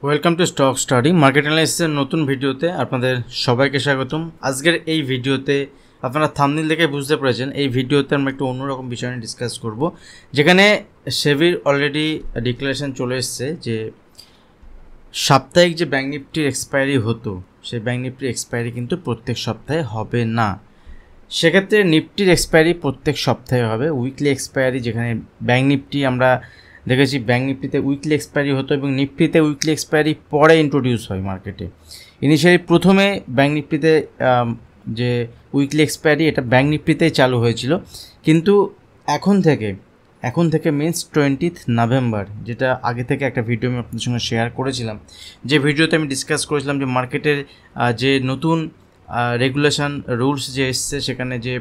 Welcome to stock study market অ্যানালাইসিসের নতুন ভিডিওতে আপনাদের সবাইকে স্বাগতম। আজকের এই ভিডিওতে আপনারা থাম্বনেল দেখে বুঝতে পেরেছেন, এই ভিডিওতে আমরা একটু অন্যরকম বিষয় নিয়ে ডিসকাস করব, যেখানে সেবির অলরেডি ডিক্লারেশন চলে এসছে যে সাপ্তাহিক যে ব্যাঙ্ক নিফটির এক্সপায়ারি হতো, সেই ব্যাঙ্ক নিফটির এক্সপায়ারি কিন্তু প্রত্যেক সপ্তাহে হবে না। সেক্ষেত্রে নিফটির এক্সপায়ারি প্রত্যেক সপ্তাহে হবে। উইকলি এক্সপায়ারি, যেখানে ব্যাঙ্ক নিফটি আমরা দেখেছি ব্যাঙ্ক নিফটিতে উইকলি এক্সপায়ারি হতো এবং নিফটিতে উইকলি এক্সপায়ারি পরে ইন্ট্রোডিউস হয় মার্কেটে। ইনিশিয়ালি প্রথমে ব্যাঙ্ক নিফটিতে যে উইকলি এক্সপায়ারি এটা ব্যাঙ্ক নিফটিতেই চালু হয়েছিল, কিন্তু এখন থেকে মিনস 20 নভেম্বর, যেটা আগে থেকে একটা ভিডিও আমি আপনাদের সঙ্গে শেয়ার করেছিলাম, যে ভিডিওতে আমি ডিসকাস করেছিলাম যে মার্কেটের যে নতুন রেগুলেশন রুলস যে এসছে, সেখানে যে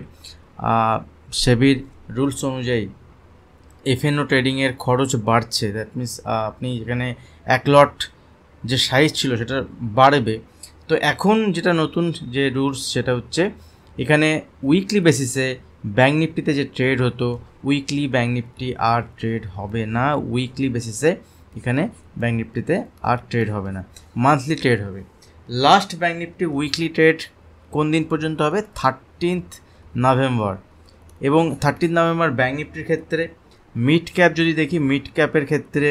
সেবির রুলস অনুযায়ী এফএনও ট্রেডিংয়ের খরচ বাড়ছে। দ্যাট মিনস আপনি এখানে এক লট যে সাইজ ছিল সেটা বাড়বে। তো এখন যেটা নতুন যে রুলস সেটা হচ্ছে এখানে উইকলি বেসিসে ব্যাঙ্ক নিফটিতে যে ট্রেড হতো, উইকলি ব্যাঙ্ক নিফটি আর ট্রেড হবে না। উইকলি বেসিসে এখানে ব্যাঙ্ক নিফটিতে আর ট্রেড হবে না, মান্থলি ট্রেড হবে। Last bank Nifty weekly trade কোন দিন পর্যন্ত হবে? 13 নভেম্বর। এবং 13 নভেম্বর ব্যাঙ্ক নিফটির ক্ষেত্রে মিড ক্যাপ যদি দেখি, মিড ক্যাপের ক্ষেত্রে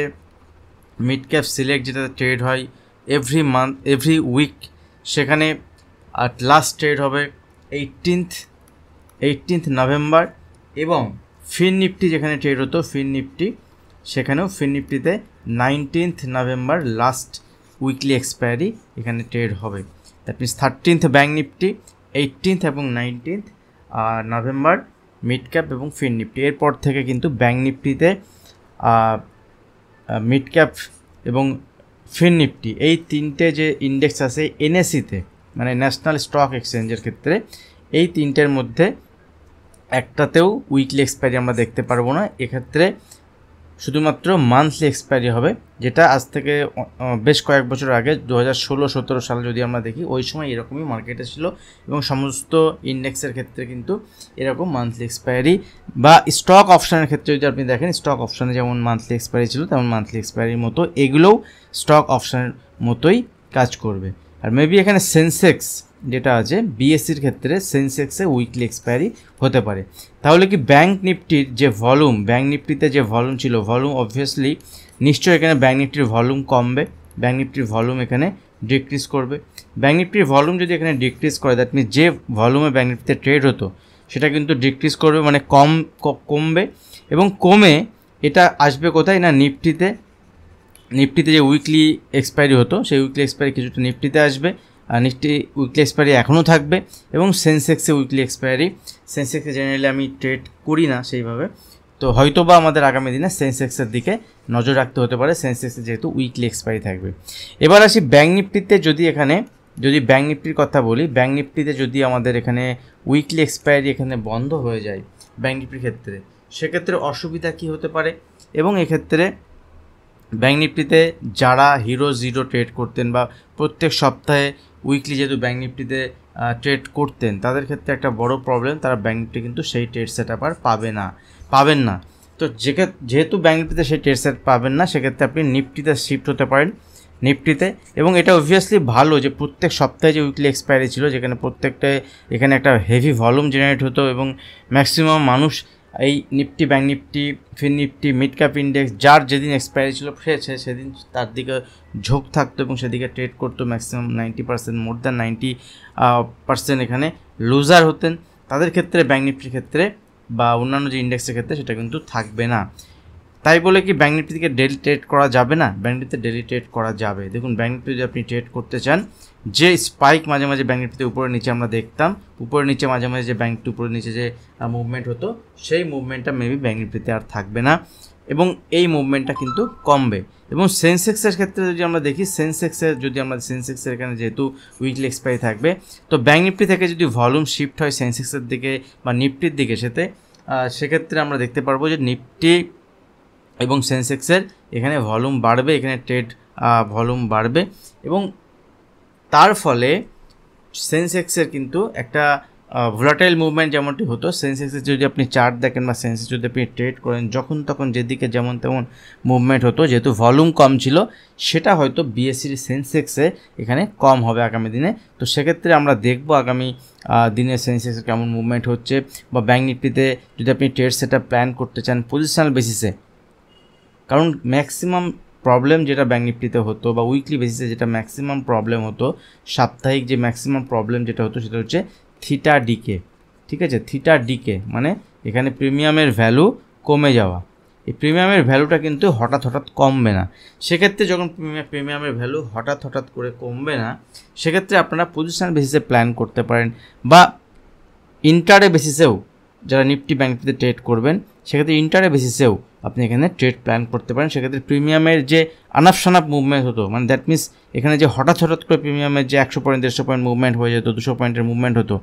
মিড ক্যাপ সিলেক্ট যেটা ট্রেড হয় এভরি উইক, সেখানে লাস্ট ট্রেড হবে 18 নভেম্বর। এবং ফিন নিফটি যেখানে ট্রেড হতো ফিন নিফটি, সেখানেও ফিন নিফটিতে 19 নভেম্বর লাস্ট উইকলি এক্সপায়ারি এখানে ট্রেড হবে। দ্যাট মিনস 13 ব্যাঙ্ক নিফটি, 18 এবং 19 নভেম্বর মিড ক্যাপ এবং ফিন নিফটি। এরপর থেকে কিন্তু ব্যাঙ্ক নিফটিতে মিড ক্যাপ এবং ফিন নিফটি এই তিনটে যে ইন্ডেক্স আছে এনএসিতে, মানে ন্যাশনাল স্টক এক্সচেঞ্জের ক্ষেত্রে, এই তিনটের মধ্যে একটাতেও উইকলি এক্সপায়ারি আমরা দেখতে পারবো না। এক্ষেত্রে শুধুমাত্র মান্থলি এক্সপায়ারি হবে, যেটা আজ থেকে বেশ কয়েক বছর আগে 2016-17 সালে যদি আমরা দেখি, ওই সময় এরকমই মার্কেটে ছিল এবং সমস্ত ইন্ডেক্সের ক্ষেত্রে কিন্তু এরকম মান্থলি এক্সপায়ারি, বা স্টক অপশানের ক্ষেত্রে যদি আপনি দেখেন, স্টক অপশানে যেমন মান্থলি এক্সপায়ারি ছিল তেমন মান্থলি এক্সপায়ারির মতো এগুলোও স্টক অপশানের মতোই কাজ করবে। আর মেবি এখানে সেন্সেক্স যেটা আছে বিএসসির ক্ষেত্রে সেন্সেক্সে উইকলি এক্সপায়ারি হতে পারে। তাহলে কি ব্যাঙ্ক নিফটির যে ভলিউম, ব্যাঙ্ক নিফটিতে যে ভলিউম ছিল, ভলিউম অবভিয়াসলি নিশ্চয়ই এখানে ব্যাঙ্ক নিফটির ভলিউম কমবে, ব্যাঙ্ক নিফটির ভলিউম এখানে ডিক্রিজ করবে। ব্যাঙ্ক নিফটির ভলিউম যদি এখানে ডিক্রিজ করে, দ্যাট মিনস যে ভলিউমে ব্যাঙ্ক নিফটিতে ট্রেড হতো সেটা কিন্তু ডিক্রিজ করবে, মানে কমবে। এবং কমে এটা আসবে কোথায় না, নিফটিতে যে উইকলি এক্সপায়ারি হতো সেই উইকলি এক্সপায়ারি কিছুটা নিফটিতে আসবে, নিফটি উইকলি এক্সপায়ারি এখনও থাকবে। এবং সেন্সেক্সে উইকলি এক্সপায়ারি, সেন্সেক্সে জেনারেলি আমি ট্রেড করি না সেইভাবে, তো হয়তো বা আমাদের আগামী দিনে সেন্সেক্সের দিকে নজর রাখতে হতে পারে, সেন্সেক্সে যেহেতু উইকলি এক্সপায়ারি থাকবে। এবার আসি ব্যাঙ্ক নিফটিতে, যদি ব্যাঙ্ক নিফটির কথা বলি, ব্যাঙ্ক নিফটিতে যদি আমাদের এখানে উইকলি এক্সপায়ারি এখানে বন্ধ হয়ে যায় ব্যাঙ্ক নিফটির ক্ষেত্রে, সেক্ষেত্রে অসুবিধা কী হতে পারে? এবং এক্ষেত্রে ব্যাঙ্ক নিফটিতে যারা হিরো জিরো ট্রেড করতেন বা প্রত্যেক সপ্তাহে উইকলি যেহেতু ব্যাঙ্ক নিফটিতে ট্রেড করতেন, তাদের ক্ষেত্রে একটা বড় প্রবলেম, তারা ব্যাঙ্ক নিফটি কিন্তু সেই ট্রেড সেট আপ আর পাবেন না। তো যেহেতু ব্যাঙ্ক নিফটিতে সেই ট্রেড সেট পাবেন না, সেক্ষেত্রে আপনি নিফটিতে শিফট হতে পারেন, নিফটিতে। এবং এটা অবভিয়াসলি ভালো যে প্রত্যেক সপ্তাহে যে উইকলি এক্সপায়ারি ছিল, যেখানে প্রত্যেকটায় এখানে একটা হেভি ভলিউম জেনারেট হতো এবং ম্যাক্সিমাম মানুষ এই নিফটি, ব্যাঙ্ক নিফটি, ফিন নিফটি, মিড ক্যাপ ইন্ডেক্স যার যেদিন এক্সপায়ারি ছিল সেদিন তার দিকে ঝোঁক থাকতো এবং সেদিকে ট্রেড করতো। ম্যাক্সিমাম 90%, মোর দ্যান 90% এখানে লুজার হতেন। তাদের ক্ষেত্রে ব্যাঙ্ক নিফটির ক্ষেত্রে বা অন্যান্য যে ইন্ডেক্সের ক্ষেত্রে সেটা কিন্তু থাকবে না। তাই বলে কি ব্যাঙ্ক নিফটি থেকে ডেলি ট্রেড করা যাবে না? ব্যাঙ্ক নিফটিতে ডেলি ট্রেড করা যাবে। দেখুন, ব্যাঙ্ক নিফটি যদি আপনি ট্রেড করতে চান, যে স্পাইক মাঝে মাঝে ব্যাঙ্ক নিফটিতে উপরে নিচে আমরা দেখতাম, উপরে নিচে মাঝে মাঝে যে ব্যাঙ্ক নিফটি উপরে নিচে যে মুভমেন্ট হতো, সেই মুভমেন্টটা মেবি ব্যাঙ্ক নিফটিতে আর থাকবে না এবং এই মুভমেন্টটা কিন্তু কমবে। এবং সেন্সেক্সের ক্ষেত্রে যদি আমরা দেখি, সেন্সেক্সের এখানে যেহেতু উইকলি এক্সপায়ারি থাকবে, তো ব্যাঙ্ক নিফটি থেকে যদি ভলিউম শিফট হয় সেন্সেক্সের দিকে বা নিফটির দিকে, সেক্ষেত্রে আমরা দেখতে পারবো যে নিফটি এবং সেন্সেক্সের এখানে ভলিউম বাড়বে, এখানে ট্রেড ভলিউম বাড়বে এবং তার ফলে সেন্সেক্সের কিন্তু একটা ভোলাটাইল মুভমেন্ট যেমনটি হতো সেন্সেক্সের যদি আপনি চার্ট দেখেন বা সেন্সেক্স যদি আপনি ট্রেড করেন যখন তখন যেদিকে যেমন তেমন মুভমেন্ট হতো, যেহেতু ভলিউম কম ছিল সেটা হয়তো বিএসসির সেন্সেক্সে এখানে কম হবে আগামী দিনে। তো সেক্ষেত্রে আমরা দেখব আগামী দিনে সেন্সেক্সে কেমন মুভমেন্ট হচ্ছে, বা ব্যাঙ্ক নিফটিতে যদি আপনি ট্রেড সেটা প্ল্যান করতে চান পজিশনাল বেসিসে, কারণ ম্যাক্সিমাম প্রবলেম যেটা ব্যাঙ্ক নিফটিতে হতো বা উইকলি বেসিসে যেটা ম্যাক্সিমাম প্রবলেম হতো, সাপ্তাহিক যে ম্যাক্সিমাম প্রবলেম যেটা হতো সেটা হচ্ছে থিটা ডিকে। ঠিক আছে, থিটা ডিকে মানে এখানে প্রিমিয়ামের ভ্যালু কমে যাওয়া। এই প্রিমিয়ামের ভ্যালুটা কিন্তু হঠাৎ কমবে না। সেক্ষেত্রে যখন প্রিমিয়ামের ভ্যালু হঠাৎ করে কমবে না, সেক্ষেত্রে আপনারা পজিশনাল বেসিসে প্ল্যান করতে পারেন, বা ইন্টারডে বেসিসেও যারা নিফটি ব্যাঙ্ক নিফটিতে ট্রেড করবেন সেক্ষেত্রে ইন্টারডে বেসিসেও আপনি এখানে ট্রেড প্ল্যান করতে পারেন। সেক্ষেত্রে প্রিমিয়ামের যে আনাপ মুভমেন্ট হতো, মানে দ্যাট মিনস এখানে যে হঠাৎ করে প্রিমিয়ামের যে 100 পয়েন্ট 150 পয়েন্ট মুভমেন্ট হয়ে যেত, 200 পয়েন্টের মুভমেন্ট হতো,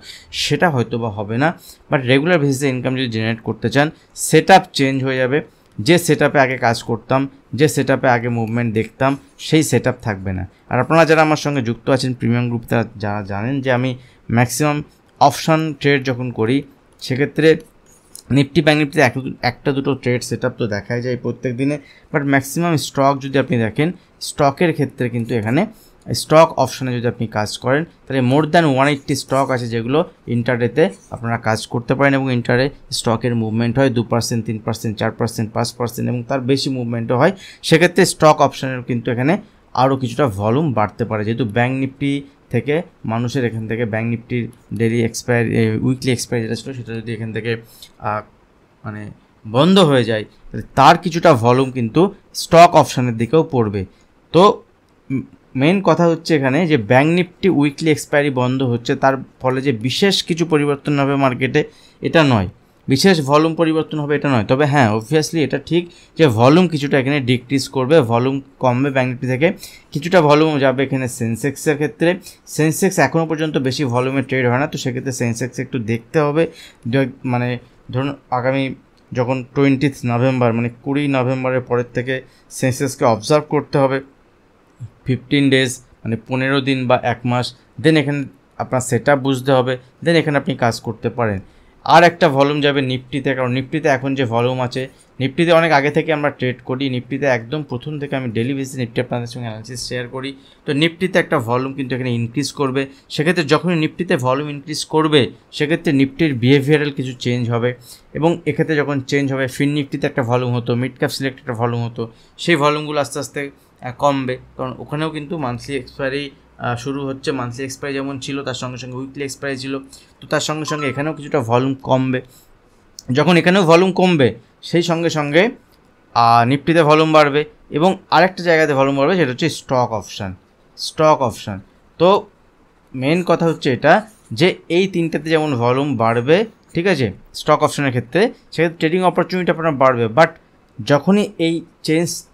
সেটা হয়তো বা হবে না। বাট রেগুলার বেসিসে ইনকাম যদি জেনারেট করতে চান, সেট আপ চেঞ্জ হয়ে যাবে। যে সেট আপে আগে কাজ করতাম, যে সেট আপে আগে মুভমেন্ট দেখতাম, সেই সেট আপ থাকবে না। আর আপনারা যারা আমার সঙ্গে যুক্ত আছেন প্রিমিয়াম গ্রুপ, তারা যারা জানেন যে আমি ম্যাক্সিমাম অপশন ট্রেড যখন করি সেক্ষেত্রে নিফটি ব্যাঙ্ক নিফটিতে একটা দুটো ট্রেড সেট আপ তো দেখাই যায় প্রত্যেক দিনে, বাট ম্যাক্সিমাম স্টক যদি আপনি দেখেন, স্টকের ক্ষেত্রে কিন্তু এখানে স্টক অপশনে যদি আপনি কাজ করেন তাহলে মোর দ্যান 180 স্টক আছে যেগুলো ইন্টারডেতে আপনারা কাজ করতে পারেন, এবং ইন্টারডে স্টকের মুভমেন্ট হয় 2%, 3%, 4%, 5% এবং তার বেশি মুভমেন্টও হয়। সেক্ষেত্রে স্টক অপশনের কিন্তু এখানে আরও কিছুটা ভলিউম বাড়তে পারে, যেহেতু ব্যাঙ্ক নিফটি থেকে মানুষের এখান থেকে ব্যাঙ্ক নিফটির ডেলি এক্সপায়ারি উইকলি এক্সপায়ারি যেটা ছিল সেটা যদি এখান থেকে মানে বন্ধ হয়ে যায় তাহলে তার কিছুটা ভলিউম কিন্তু স্টক অপশানের দিকেও পড়বে। তো মেন কথা হচ্ছে এখানে যে ব্যাঙ্ক নিফটি উইকলি এক্সপায়ারি বন্ধ হচ্ছে, তার ফলে যে বিশেষ কিছু পরিবর্তন হবে মার্কেটে এটা নয়, বিশেষ ভলিউম পরিবর্তন হবে এটা নয়। তবে হ্যাঁ, অবভিয়াসলি এটা ঠিক যে ভলিউম কিছুটা এখানে ডিক্রিজ করবে, ভলিউম কমবে ব্যাঙ্ক নিফটি থেকে, কিছুটা ভলিউম যাবে এখানে সেন্সেক্সের ক্ষেত্রে। সেন্সেক্স এখনও পর্যন্ত বেশি ভলিউমে ট্রেড হয় না, তো সেক্ষেত্রে সেন্সেক্স একটু দেখতে হবে। মানে ধরুন আগামী যখন 20 নভেম্বর মানে 20 নভেম্বরের পরের থেকে সেন্সেক্সকে অবজার্ভ করতে হবে 15 ডেজ মানে 15 দিন বা 1 মাস, দেন এখানে আপনার সেট আপ বুঝতে হবে, দেন এখানে আপনি কাজ করতে পারেন। আর একটা ভলিউম যাবে নিফটিতে, কারণ নিফটিতে এখন যে ভলিউম আছে, নিফটিতে অনেক আগে থেকে আমরা ট্রেড করি, নিফটিতে একদম প্রথম থেকে আমি ডেলি বেসিসে নিফটি আপনাদের সঙ্গে অ্যানালিসিস শেয়ার করি। তো নিফটিতে একটা ভলিউম কিন্তু এখানে ইনক্রিজ করবে। সেক্ষেত্রে যখনই নিফটিতে ভলিউম ইনক্রিজ করবে সেক্ষেত্রে নিফটির বিহেভিয়ারাল কিছু চেঞ্জ হবে, এবং এক্ষেত্রে যখন চেঞ্জ হবে ফিন নিফটিতে একটা ভলিউম হতো, মিড ক্যাপ সিলেক্ট একটা ভলিউম হতো, সেই ভলিউমগুলো আস্তে আস্তে কমবে, কারণ ওখানেও কিন্তু মান্থলি এক্সপায়ারি শুরু হচ্ছে। মান্থলি এক্সপায়ারি যেমন ছিল তার সঙ্গে উইকলি এক্সপায়ারি ছিল, তো তার সঙ্গে এখানেও কিছুটা ভলিউম কমবে। যখন এখানেও ভলিউম কমবে সেই সঙ্গে নিফটিতে ভলিউম বাড়বে, এবং আরেকটা জায়গাতে ভলিউম বাড়বে সেটা হচ্ছে স্টক অপশান। তো মেন কথা হচ্ছে এটা যে এই তিনটাতে যেমন ভলিউম বাড়বে, ঠিক আছে, স্টক অপশানের ক্ষেত্রে সেক্ষেত্রে ট্রেডিং অপরচুনিটি আপনার বাড়বে। বাট যখনই এই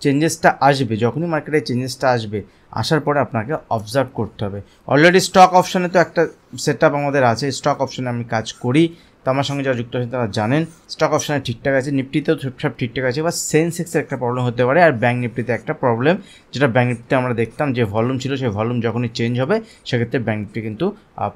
চেঞ্জেসটা আসবে, যখনই মার্কেটে চেঞ্জেসটা আসবে, আসার পরে আপনাকে অবজার্ভ করতে হবে। অলরেডি স্টক অপশানে তো একটা সেট আপ আমাদের আছে, স্টক অপশানে আমি কাজ করি, তো আমার সঙ্গে যারা যুক্ত আছেন তারা জানেন স্টক অপশানে ঠিকঠাক আছে, নিফটিতেও সব ঠিকঠাক আছে, বা সেন্সেক্সের একটা প্রবলেম হতে পারে, আর ব্যাঙ্ক নিফটিতে একটা প্রবলেম, যেটা ব্যাঙ্ক নিফটিতে আমরা দেখতাম যে ভলিউম ছিল, সেই ভলিউম যখনই চেঞ্জ হবে সেক্ষেত্রে ব্যাঙ্ক নিফটি কিন্তু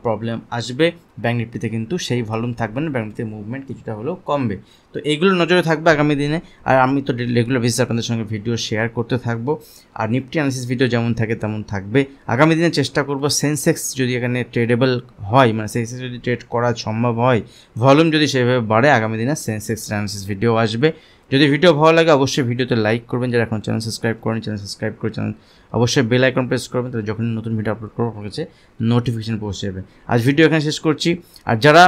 প্রবলেম আসবে, ব্যাঙ্ক নিফটিতে কিন্তু সেই ভলিউম থাকবে না, ব্যাঙ্ক নিফটিতে মুভমেন্ট কিছুটা হলেও কমবে। তো এইগুলো নজরে থাকবে আগামী দিনে, আর আমি তো রেগুলার বেসিসে আপনাদের সঙ্গে ভিডিও শেয়ার করতে থাকবো, আর নিফটি অ্যানালিসিস ভিডিও যেমন থাকে তেমন থাকবে। আগামী দিনে চেষ্টা করব সেন্সেক্স যদি এখানে ট্রেডেবল হয়, মানে সেন্সেক্স যদি ট্রেড করা সম্ভব হয়, ভলিউম যদি সেভাবে বাড়ে, আগামী দিনে সেন্সেক্স অ্যানালিসিস ভিডিও আসবে। যদি ভিডিও ভালো লাগে অবশ্যই ভিডিওতে লাইক করবেন, যারা এখন চ্যানেল সাবস্ক্রাইব করেন চ্যানেল সাবস্ক্রাইব করে চ্যানেল অবশ্যই বেল আইকন প্রেস করবেন, তাহলে যখন নতুন ভিডিও আপলোড করবো আপনার কাছে নোটিফিকেশন পৌঁছে যাবে। আজ ভিডিও এখানে শেষ করছি। আর যারা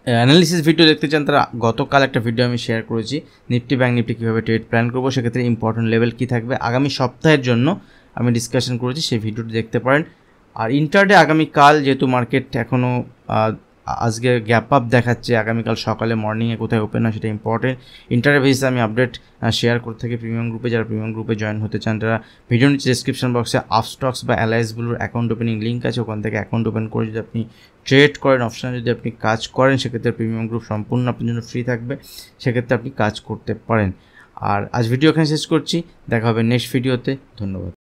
অ্যানালিসিস ভিডিও দেখতে চান তারা গতকাল একটা ভিডিও আমি শেয়ার করেছি, নিফটি ব্যাঙ্ক নিফটি কীভাবে ট্রেড প্ল্যান করবো, সেক্ষেত্রে ইম্পর্টেন্ট লেভেল কী থাকবে আগামী সপ্তাহের জন্য আমি ডিসকাশন করেছি, সেই ভিডিওটি দেখতে পারেন। আর ইন্টারডে আগামীকাল যেহেতু মার্কেট এখনও আজকে গ্যাপ আপ দেখাচ্ছে, আগামীকাল সকালে মর্নিংয়ে কোথায় ওপেন হয় সেটা ইম্পর্টেন্ট। ইন্টারডে বেসিসে আমি আপডেট শেয়ার করতে থাকি প্রিমিয়াম গ্রুপে। যারা প্রিমিয়াম গ্রুপে জয়েন হতে চান তারা ভিডিও নিচে ডিসক্রিপশন বক্সে আপস্টক্স বা অ্যালায়েন্সগুলোর অ্যাকাউন্ট ওপেনিং লিঙ্ক আছে, ওখান থেকে অ্যাকাউন্ট ওপেন করে যদি আপনি ট্রেড করেন, অপশানে যদি আপনি কাজ করেন, সেক্ষেত্রে প্রিমিয়াম গ্রুপ সম্পূর্ণ আপনার জন্য ফ্রি থাকবে, সেক্ষেত্রে আপনি কাজ করতে পারেন। আর আজ ভিডিও এখানে শেষ করছি, দেখা হবে নেক্সট ভিডিওতে। ধন্যবাদ।